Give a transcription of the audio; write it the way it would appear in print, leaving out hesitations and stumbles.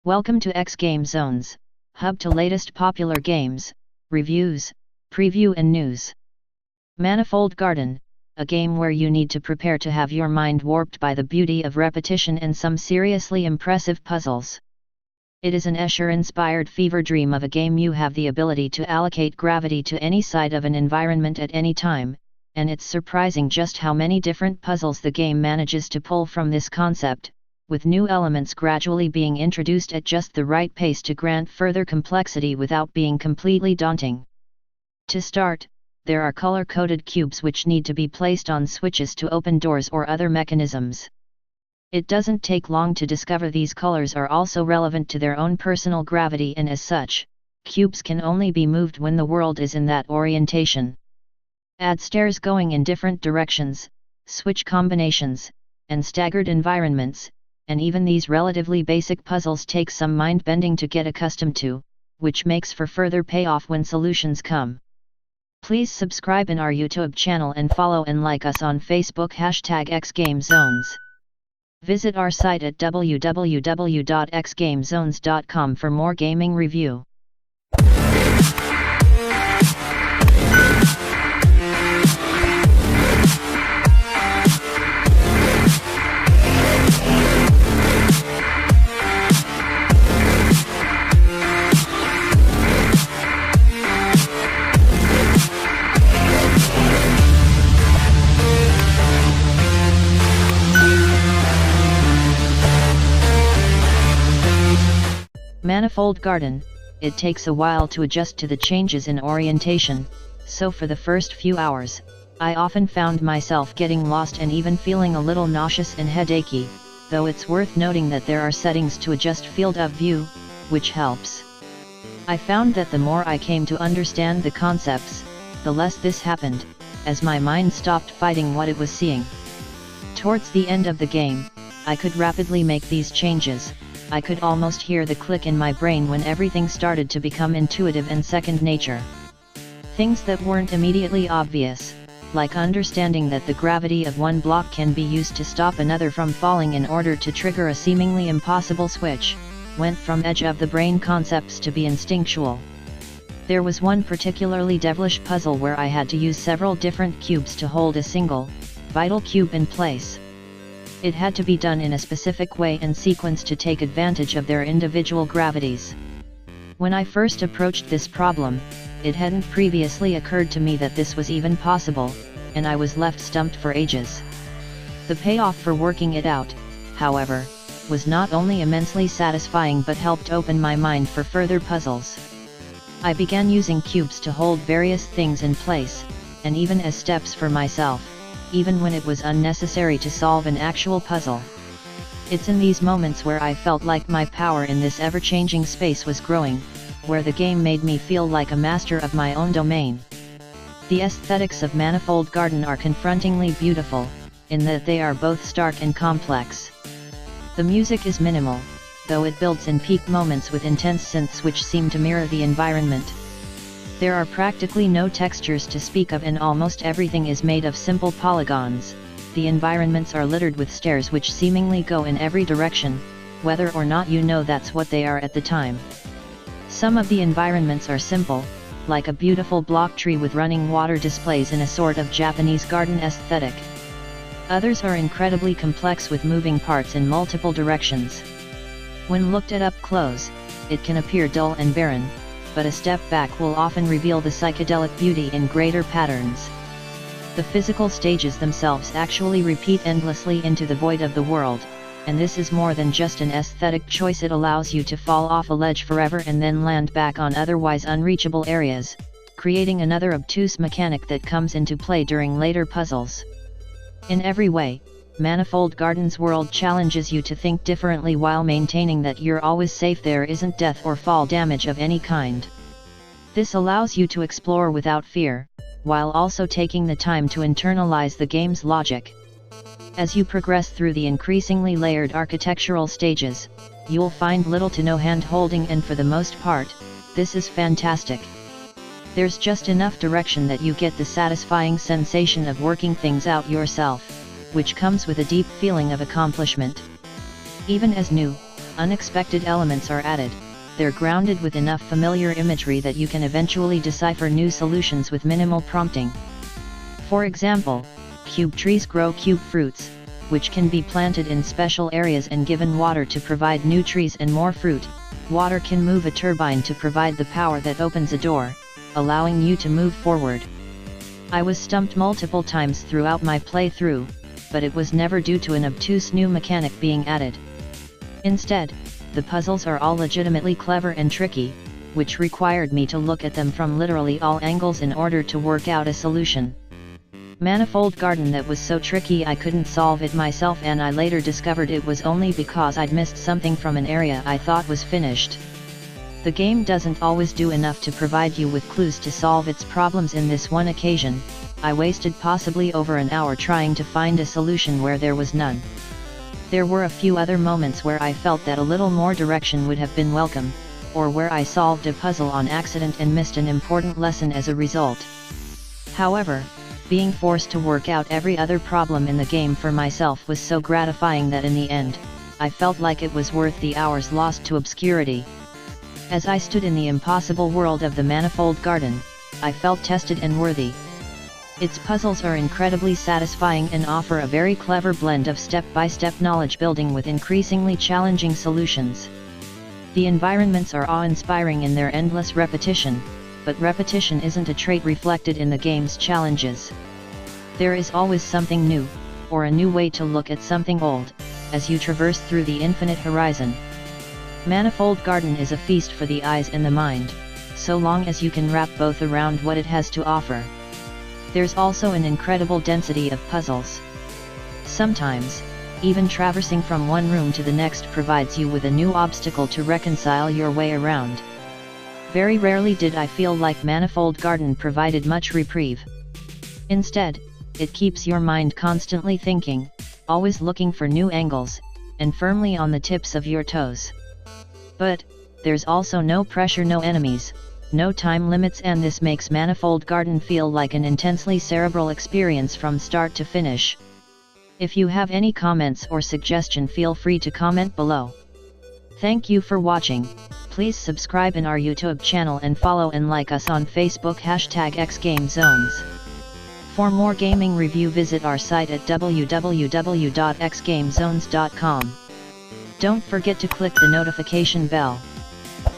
Welcome to xGameZones, hub to latest popular games, reviews, preview and news. Manifold Garden, a game where you need to prepare to have your mind warped by the beauty of repetition and some seriously impressive puzzles. It is an Escher-inspired fever dream of a game you have the ability to allocate gravity to any side of an environment at any time, and it's surprising just how many different puzzles the game manages to pull from this concept, with new elements gradually being introduced at just the right pace to grant further complexity without being completely daunting. To start, there are color-coded cubes which need to be placed on switches to open doors or other mechanisms. It doesn't take long to discover these colors are also relevant to their own personal gravity, and as such, cubes can only be moved when the world is in that orientation. Add stairs going in different directions, switch combinations, and staggered environments, and even these relatively basic puzzles take some mind-bending to get accustomed to, which makes for further payoff when solutions come. Please subscribe in our YouTube channel and follow and like us on Facebook #xGameZones. Visit our site at www.xgamezones.com for more gaming review. Manifold Garden, it takes a while to adjust to the changes in orientation, so for the first few hours, I often found myself getting lost and even feeling a little nauseous and headachy, though it's worth noting that there are settings to adjust field of view, which helps. I found that the more I came to understand the concepts, the less this happened, as my mind stopped fighting what it was seeing. Towards the end of the game, I could rapidly make these changes. I could almost hear the click in my brain when everything started to become intuitive and second nature. Things that weren't immediately obvious, like understanding that the gravity of one block can be used to stop another from falling in order to trigger a seemingly impossible switch, went from edge-of-the-brain concepts to be instinctual. There was one particularly devilish puzzle where I had to use several different cubes to hold a single, vital cube in place. It had to be done in a specific way and sequence to take advantage of their individual gravities. When I first approached this problem, it hadn't previously occurred to me that this was even possible, and I was left stumped for ages. The payoff for working it out, however, was not only immensely satisfying but helped open my mind for further puzzles. I began using cubes to hold various things in place, and even as steps for myself, even when it was unnecessary to solve an actual puzzle. It's in these moments where I felt like my power in this ever-changing space was growing, where the game made me feel like a master of my own domain. The aesthetics of Manifold Garden are confrontingly beautiful, in that they are both stark and complex. The music is minimal, though it builds in peak moments with intense synths which seem to mirror the environment. There are practically no textures to speak of, and almost everything is made of simple polygons. The environments are littered with stairs which seemingly go in every direction, whether or not you know that's what they are at the time. Some of the environments are simple, like a beautiful block tree with running water displays in a sort of Japanese garden aesthetic. Others are incredibly complex with moving parts in multiple directions. When looked at up close, it can appear dull and barren, but a step back will often reveal the psychedelic beauty in greater patterns. The physical stages themselves actually repeat endlessly into the void of the world, and this is more than just an aesthetic choice. It allows you to fall off a ledge forever and then land back on otherwise unreachable areas, creating another obtuse mechanic that comes into play during later puzzles. In every way, Manifold Garden's world challenges you to think differently while maintaining that you're always safe. There isn't death or fall damage of any kind. This allows you to explore without fear, while also taking the time to internalize the game's logic. As you progress through the increasingly layered architectural stages, you'll find little to no hand-holding, and for the most part, this is fantastic. There's just enough direction that you get the satisfying sensation of working things out yourself, which comes with a deep feeling of accomplishment. Even as new, unexpected elements are added, they're grounded with enough familiar imagery that you can eventually decipher new solutions with minimal prompting. For example, cube trees grow cube fruits, which can be planted in special areas and given water to provide new trees and more fruit. Water can move a turbine to provide the power that opens a door, allowing you to move forward. I was stumped multiple times throughout my playthrough, but it was never due to an obtuse new mechanic being added. Instead, the puzzles are all legitimately clever and tricky, which required me to look at them from literally all angles in order to work out a solution. Manifold Garden that was so tricky I couldn't solve it myself, and I later discovered it was only because I'd missed something from an area I thought was finished. The game doesn't always do enough to provide you with clues to solve its problems. In this one occasion, I wasted possibly over an hour trying to find a solution where there was none. There were a few other moments where I felt that a little more direction would have been welcome, or where I solved a puzzle on accident and missed an important lesson as a result. However, being forced to work out every other problem in the game for myself was so gratifying that in the end, I felt like it was worth the hours lost to obscurity. As I stood in the impossible world of the Manifold Garden, I felt tested and worthy. Its puzzles are incredibly satisfying and offer a very clever blend of step-by-step knowledge building with increasingly challenging solutions. The environments are awe-inspiring in their endless repetition, but repetition isn't a trait reflected in the game's challenges. There is always something new, or a new way to look at something old, as you traverse through the infinite horizon. Manifold Garden is a feast for the eyes and the mind, so long as you can wrap both around what it has to offer. There's also an incredible density of puzzles. Sometimes, even traversing from one room to the next provides you with a new obstacle to reconcile your way around. Very rarely did I feel like Manifold Garden provided much reprieve. Instead, it keeps your mind constantly thinking, always looking for new angles, and firmly on the tips of your toes. But, there's also no pressure, no enemies, no time limits, and this makes Manifold Garden feel like an intensely cerebral experience from start to finish. If you have any comments or suggestion, feel free to comment below. Thank you for watching. Please subscribe in our YouTube channel and follow and like us on Facebook #xGameZones. For more gaming review, visit our site at www.xgamezones.com. Don't forget to click the notification bell.